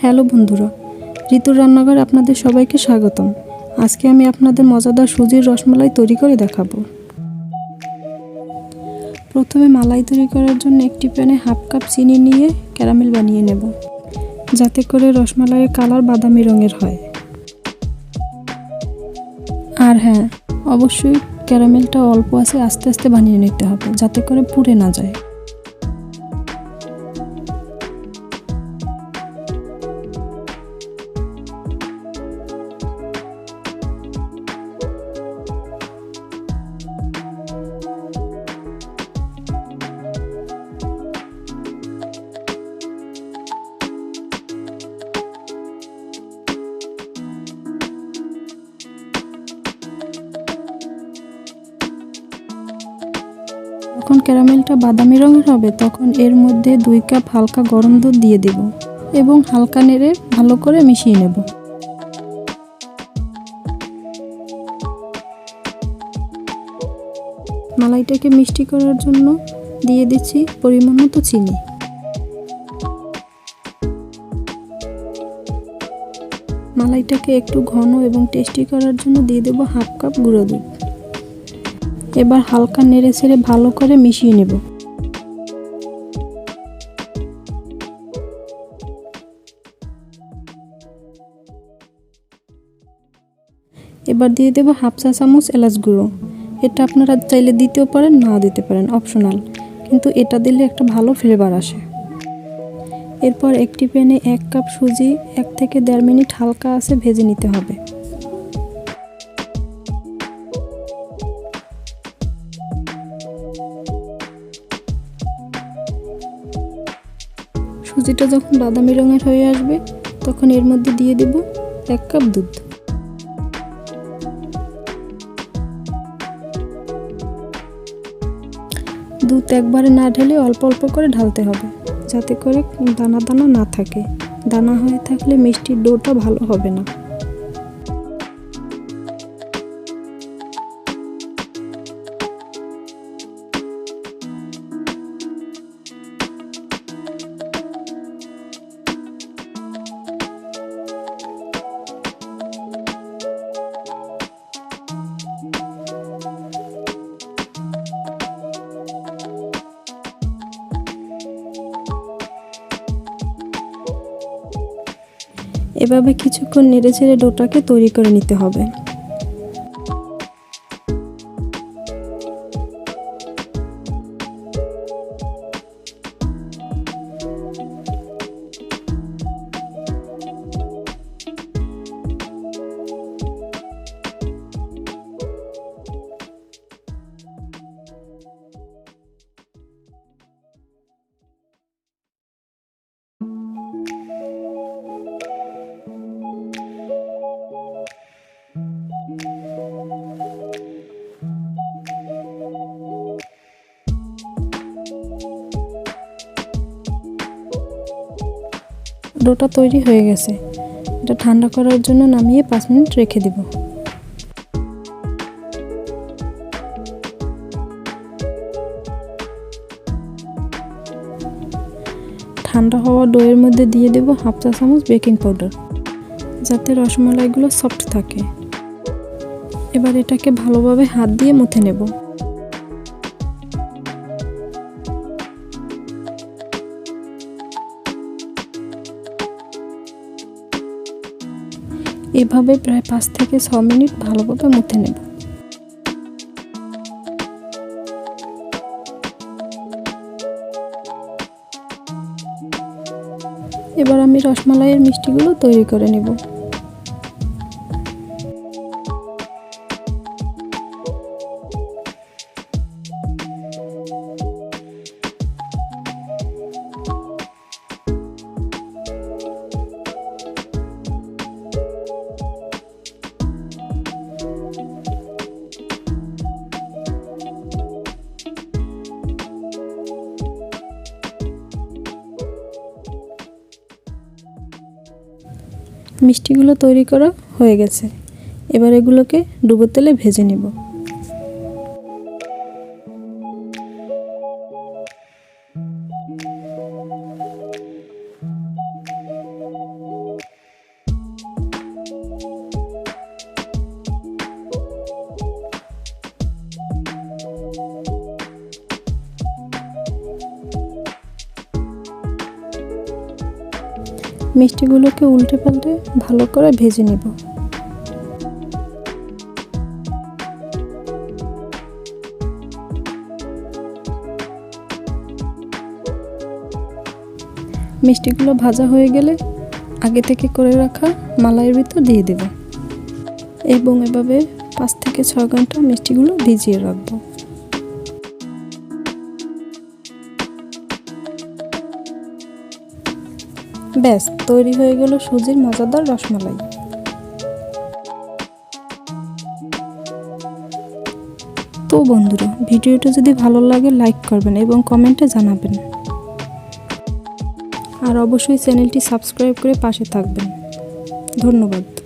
Hello বন্ধুরা, ঋতুর রান্নাঘরে আপনাদের সবাইকে স্বাগতম। আজকে আমি আপনাদের মজাদার সুজির রসমালাই তৈরি করে দেখাবো। প্রথমে মালাই তৈরি করার জন্য একটি প্যানে হাফ কাপ চিনি নিয়ে ক্যারামেল বানিয়ে নেব, যাতে করে রসমালাইয়ের কালার বাদামি রঙের হয়। আর হ্যাঁ, অবশ্যই ক্যারামেলটা অল্প আছে আস্তে আস্তে বানিয়ে নিতে হবে, যাতে করে পুড়ে না যায়। যখন ক্যারামেলটা বাদামি রঙের হবে তখন এর মধ্যে 2 কাপ হালকা গরম দুধ দিয়ে দেব এবং হালকা নেড়ে ভালো করে মিশিয়ে নেব। মালাইটাকে মিষ্টি করার জন্য দিয়ে দিচ্ছি পরিমাণ মতো চিনি। মালাইটাকে একটু ঘন এবং টেস্টি করার জন্য দিয়ে দেব হাফ কাপ গুঁড়ো দুধ। এবার হালকা নেড়ে ছেড়ে ভালো করে মিশিয়ে নেব। এবার দিয়ে দেব হাফ চা চামচ এলাচ গুঁড়ো। এটা আপনারা চাইলে দিতেও পারেন, না দিতে পারেন, অপশনাল, কিন্তু এটা দিলে একটা ভালো ফ্লেভার আসে। এরপর একটি প্যানে 1 কাপ সুজি 1 থেকে 1.5 মিনিট হালকা আঁচে ভেজে নিতে হবে। সুজিটা যখন বাদামি রঙের হয়ে আসবে তখন এর মধ্যে দিয়ে দেব 1 কাপ দুধ। দুধ একবারে না ঢেলে অল্প অল্প করে ঢালতে হবে, যাতে করে দানা দানা না থাকে। দানা হয়ে থাকলে মিষ্টির ডোটা ভালো হবে না। এভাবে কিছুক্ষণ নেড়ে ছেড়ে ডোটাকে তৈরি করে নিতে হবে। ডোটা তৈরি হয়ে গেছে। এটা ঠান্ডা করার জন্য নামিয়ে 5 মিনিট রেখে দেব। ঠান্ডা হওয়া ডোয়ের মধ্যে দিয়ে দেব হাফ চা চামচ বেকিং পাউডার, যাতে রসমালাইগুলো সফট থাকে। এবার এটাকে ভালোভাবে হাত দিয়ে মুথে নেব। এভাবে প্রায় 5 থেকে 6 মিনিট ভালোভাবে মুথে নেব। এবার আমি রসমালাইয়ের মিষ্টিগুলো তৈরি করে নেব। মিষ্টিগুলো তৈরি করা হয়ে গেছে। এবার এগুলোকে ডুবো তেলে ভেজে নেব। মিষ্টিগুলোকে উল্টে পাল্টে ভালো করে ভেজে নেব। মিষ্টিগুলো ভাজা হয়ে গেলে আগে থেকে করে রাখা মালাইয়ের ভিতর দিয়ে দেব এবং এভাবে 5 থেকে 6 ঘন্টা মিষ্টিগুলো ভিজিয়ে রাখবো। ব্যাস তৈরি হয়ে গেল সুজির মজাদার রসমালাই। তো বন্ধুরা, ভিডিওটা যদি ভালো লাগে লাইক করবেন এবং কমেন্টে জানাবেন, আর অবশ্যই চ্যানেলটি সাবস্ক্রাইব করে পাশে থাকবেন। ধন্যবাদ।